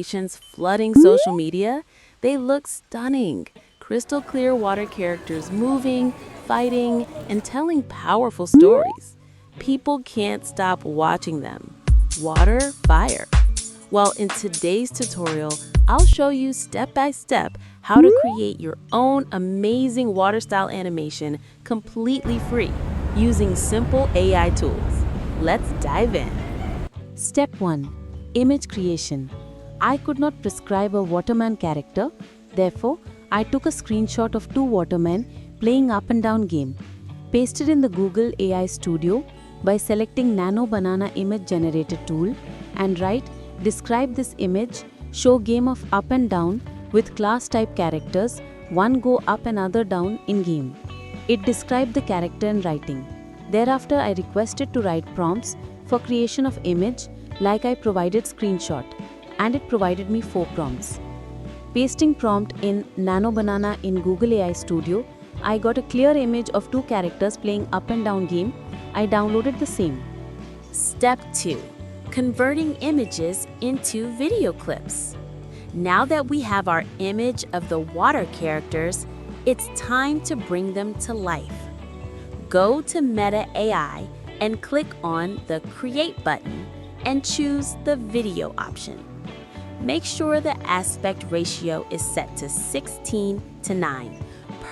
animations flooding social media, they look stunning. Crystal clear water characters moving, fighting, and telling powerful stories. People can't stop watching them. Water, fire. Well, in today's tutorial, I'll show you step by step how to create your own amazing water style animation completely free using simple AI tools. Let's dive in. Step 1. Image creation. I could not prescribe a waterman character, therefore, I took a screenshot of two watermen playing up and down game, pasted in the Google AI Studio by selecting Nano Banana Image Generator tool and write describe this image, show game of up and down with class type characters, one go up and other down in game. It described the character in writing. Thereafter, I requested to write prompts for creation of image like I provided screenshot, and it provided me 4 prompts. Pasting prompt in Nano Banana in Google AI Studio, I got a clear image of 2 characters playing up and down game. I downloaded the same. Step 2. Converting images into video clips. Now that we have our image of the water characters, it's time to bring them to life. Go to Meta AI and click on the Create button and choose the video option. Make sure the aspect ratio is set to 16:9,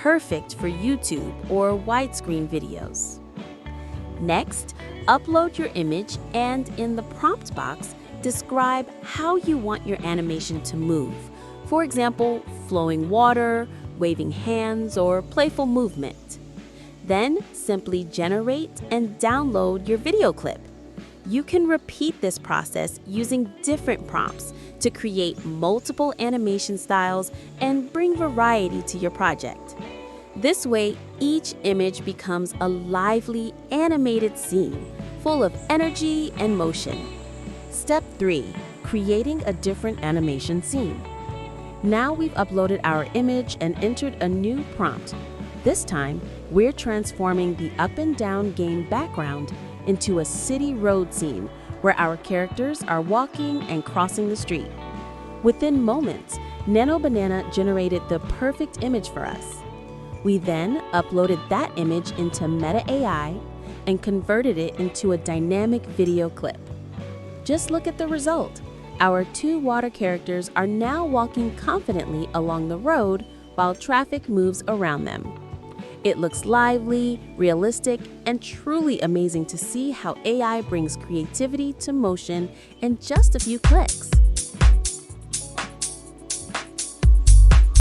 perfect for YouTube or widescreen videos. Next, upload your image and in the prompt box, describe how you want your animation to move. For example, flowing water, waving hands, or playful movement. Then simply generate and download your video clip. You can repeat this process using different prompts to create multiple animation styles and bring variety to your project. This way, each image becomes a lively, animated scene full of energy and motion. Step 3. Creating a different animation scene. Now we've uploaded our image and entered a new prompt. This time, we're transforming the up and down game background into a city road scene where our characters are walking and crossing the street. Within moments, Nano Banana generated the perfect image for us. We then uploaded that image into Meta AI and converted it into a dynamic video clip. Just look at the result. Our 2 water characters are now walking confidently along the road while traffic moves around them. It looks lively, realistic, and truly amazing to see how AI brings creativity to motion in just a few clicks.